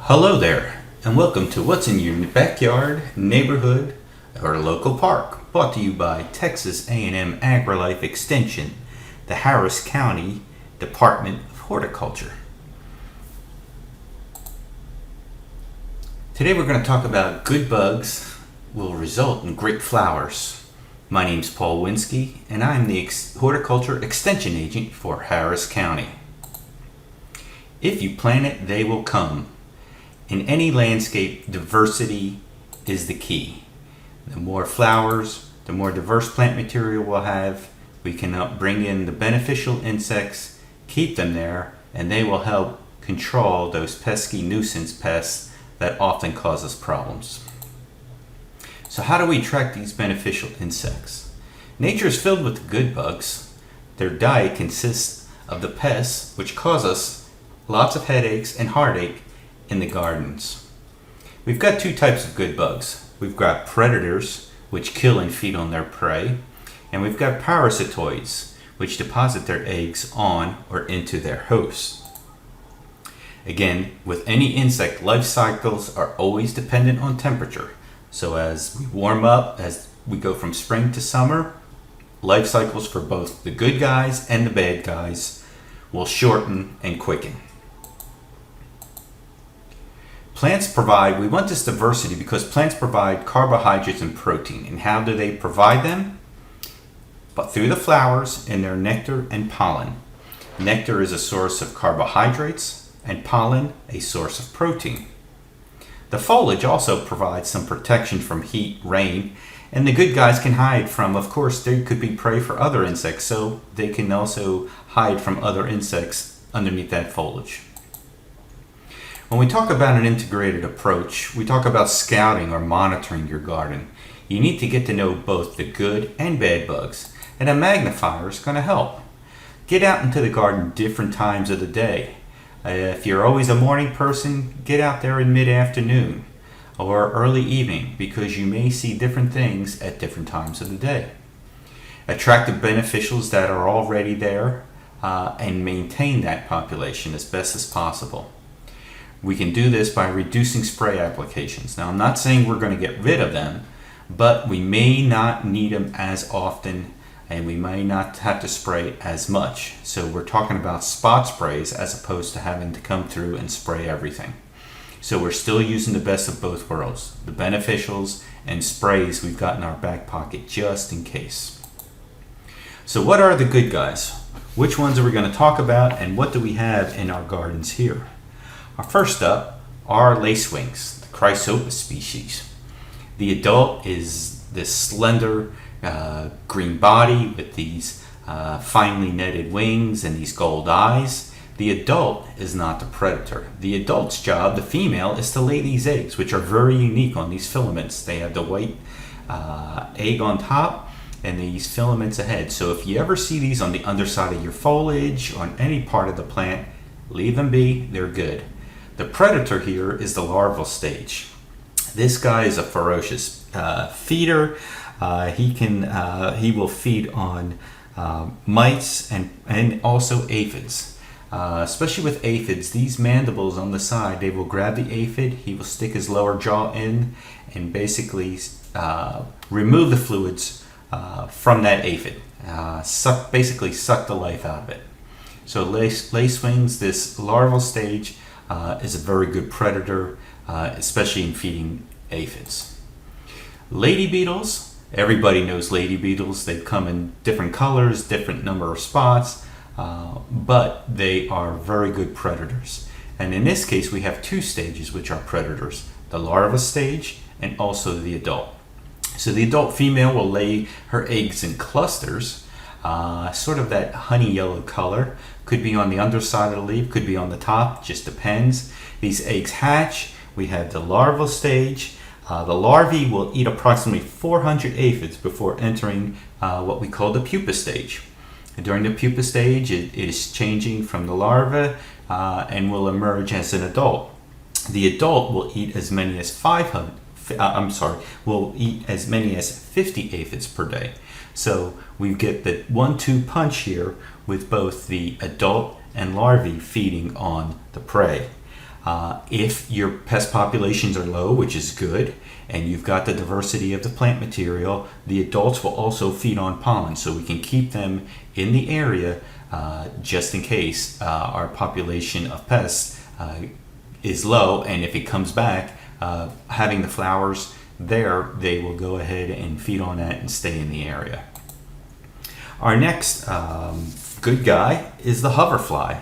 Hello there, and welcome to What's in Your Backyard, Neighborhood, or Local Park, brought to you by Texas A&M AgriLife Extension, the Harris County Department of Horticulture. Today we're going to talk about good bugs will result in great flowers. My name's Paul Winsky, and I'm the Horticulture Extension Agent for Harris County. If you plant it, they will come. In any landscape, diversity is the key. The more flowers, the more diverse plant material we'll have. We can bring in the beneficial insects, keep them there, and they will help control those pesky nuisance pests that often cause us problems. So how do we attract these beneficial insects? Nature is filled with good bugs. Their diet consists of the pests, which cause us lots of headaches and heartache in the gardens. We've got two types of good bugs. We've got predators, which kill and feed on their prey, and we've got parasitoids, which deposit their eggs on or into their hosts. Again, with any insect, life cycles are always dependent on temperature. So as we warm up, as we go from spring to summer, life cycles for both the good guys and the bad guys will shorten and quicken. We want this diversity because plants provide carbohydrates and protein. And how do they provide them? But through the flowers and their nectar and pollen. Nectar is a source of carbohydrates and pollen a source of protein. The foliage also provides some protection from heat, rain, and the good guys can hide from, of course, they could be prey for other insects, so they can also hide from other insects underneath that foliage. When we talk about an integrated approach, we talk about scouting or monitoring your garden. You need to get to know both the good and bad bugs, and a magnifier is going to help. Get out into the garden different times of the day. If you're always a morning person, get out there in mid-afternoon or early evening because you may see different things at different times of the day. Attract the beneficials that are already there and maintain that population as best as possible. We can do this by reducing spray applications. Now, I'm not saying we're going to get rid of them, but we may not need them as often and we may not have to spray as much. So we're talking about spot sprays as opposed to having to come through and spray everything. So we're still using the best of both worlds, the beneficials and sprays we've got in our back pocket just in case. So what are the good guys? Which ones are we going to talk about and what do we have in our gardens here? First up are lacewings, the Chrysopa species. The adult is this slender green body with these finely netted wings and these gold eyes. The adult is not the predator. The adult's job, the female, is to lay these eggs, which are very unique on these filaments. They have the white egg on top and these filaments ahead. So if you ever see these on the underside of your foliage, on any part of the plant, leave them be, they're good. The predator here is the larval stage. This guy is a ferocious feeder. He will feed on mites and also aphids. Especially with aphids, these mandibles on the side, they will grab the aphid, he will stick his lower jaw in and basically remove the fluids from that aphid. Basically suck the life out of it. So lacewings, this larval stage, is a very good predator, especially in feeding aphids. Lady beetles, everybody knows lady beetles. They come in different colors, different number of spots, but they are very good predators. And in this case, we have two stages which are predators, the larva stage and also the adult. So the adult female will lay her eggs in clusters, sort of that honey yellow color. Could be on the underside of the leaf, could be on the top, just depends. These eggs hatch. We have the larval stage. The larvae will eat approximately 400 aphids before entering what we call the pupa stage. And during the pupa stage, it is changing from the larva and will emerge as an adult. The adult will eat as many as 50 aphids per day. So we get the 1-2 punch here with both the adult and larvae feeding on the prey. If your pest populations are low, which is good, and you've got the diversity of the plant material, the adults will also feed on pollen, so we can keep them in the area just in case our population of pests is low, and if it comes back, having the flowers there, they will go ahead and feed on that and stay in the area. Our next good guy is the hoverfly.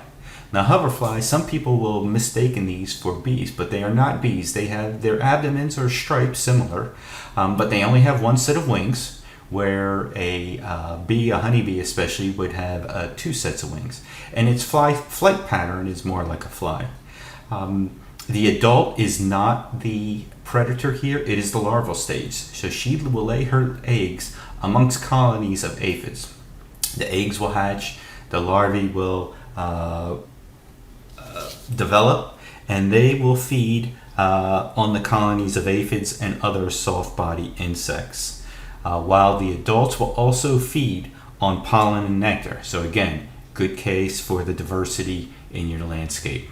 Now hoverflies, some people will mistaken these for bees, but they are not bees. They have their abdomens are striped similar, but they only have one set of wings, where a bee, a honeybee especially, would have 2 sets of wings. And its flight pattern is more like a fly. The adult is not the predator here, it is the larval stage. So she will lay her eggs amongst colonies of aphids. The eggs will hatch, the larvae will develop, and they will feed on the colonies of aphids and other soft-bodied insects, while the adults will also feed on pollen and nectar. So again, good case for the diversity in your landscape.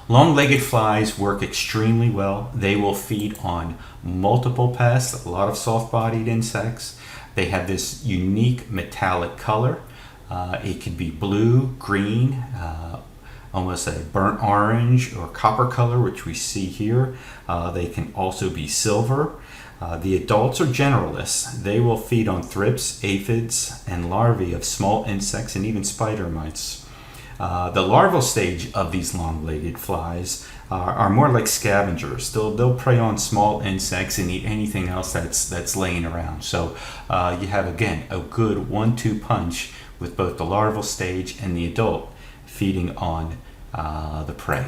Long-legged flies work extremely well. They will feed on multiple pests, a lot of soft-bodied insects. They have this unique metallic color. It could be blue, green, almost a burnt orange or copper color, which we see here. They can also be silver. The adults are generalists. They will feed on thrips, aphids, and larvae of small insects and even spider mites. The larval stage of these long-legged flies are more like scavengers. They'll prey on small insects and eat anything else that's laying around. So you have, again, a good 1-2 punch with both the larval stage and the adult feeding on the prey.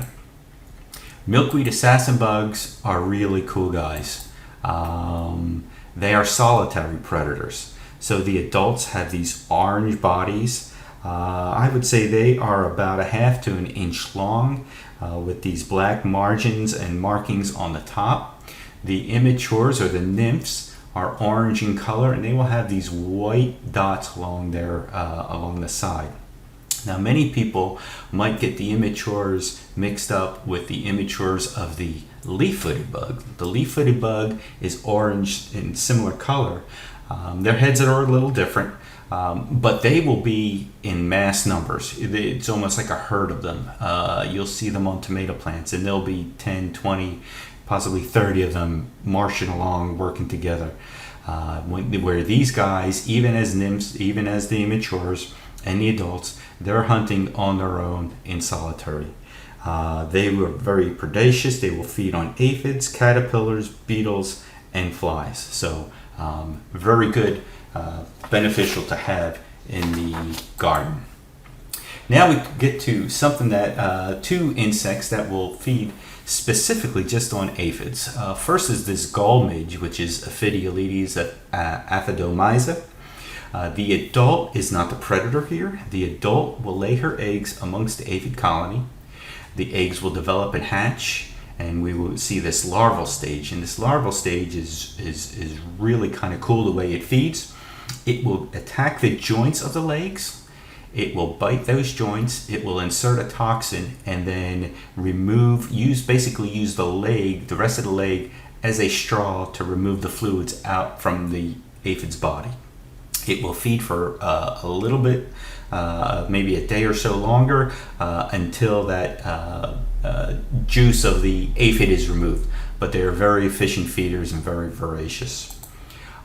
Milkweed assassin bugs are really cool guys. They are solitary predators. So the adults have these orange bodies. I would say they are about 1/2 to 1 inch long, with these black margins and markings on the top. The immatures, or the nymphs, are orange in color, and they will have these white dots along the side. Now, many people might get the immatures mixed up with the immatures of the leaf-footed bug. The leaf-footed bug is orange in similar color. Their heads are a little different, but they will be in mass numbers. It's almost like a herd of them. You'll see them on tomato plants, and there'll be 10, 20, possibly 30 of them marching along, working together. Where these guys, even as nymphs, even as the immatures and the adults, they're hunting on their own in solitary. They were very predacious. They will feed on aphids, caterpillars, beetles, and flies. So very good, beneficial to have in the garden. Now we get to something that 2 insects that will feed specifically just on aphids. First is this gall midge, which is Aphidius aphidomyza. The adult is not the predator here. The adult will lay her eggs amongst the aphid colony. The eggs will develop and hatch, and we will see this larval stage. And this larval stage is really kind of cool the way it feeds. It will attack the joints of the legs. It will bite those joints. It will insert a toxin and then basically use the leg, the rest of the leg, as a straw to remove the fluids out from the aphid's body. It will feed for a little bit, maybe a day or so longer, until that juice of the aphid is removed. But they are very efficient feeders and very voracious.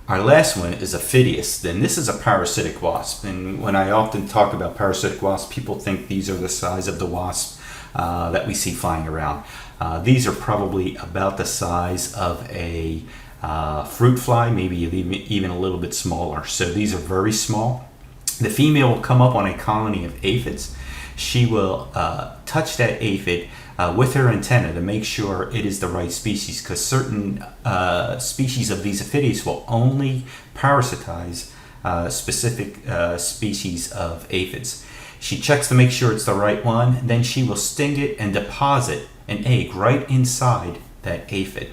Our last one is Aphidius. Then this is a parasitic wasp. And when I often talk about parasitic wasps, people think these are the size of the wasps that we see flying around. These are probably about the size of a fruit fly, maybe even a little bit smaller. So these are very small. The female will come up on a colony of aphids. She will touch that aphid with her antenna to make sure it is the right species, because certain species of these Aphidius will only parasitize specific species of aphids. She checks to make sure it's the right one, then she will sting it and deposit an egg right inside that aphid.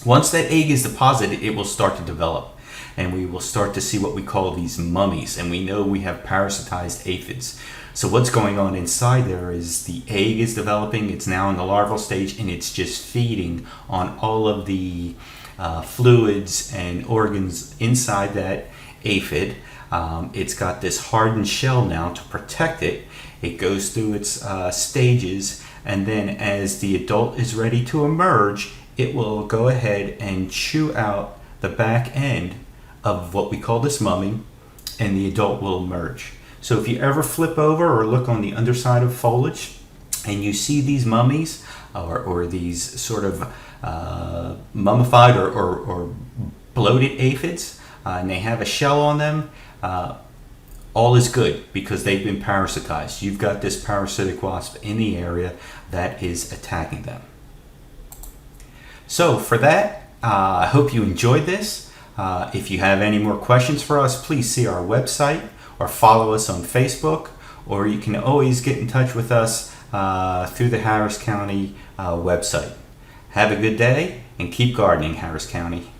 Once that egg is deposited, it will start to develop, and we will start to see what we call these mummies, and we know we have parasitized aphids. So what's going on inside there is the egg is developing. It's now in the larval stage, and it's just feeding on all of the fluids and organs inside that aphid. It's got this hardened shell now to protect it. It goes through its stages, and then as the adult is ready to emerge, it will go ahead and chew out the back end of what we call this mummy, and the adult will emerge. So if you ever flip over or look on the underside of foliage and you see these mummies or these sort of mummified or bloated aphids, and they have a shell on them, all is good because they've been parasitized. You've got this parasitic wasp in the area that is attacking them. So for that, I hope you enjoyed this. If you have any more questions for us, please see our website or follow us on Facebook, or you can always get in touch with us through the Harris County website. Have a good day and keep gardening, Harris County.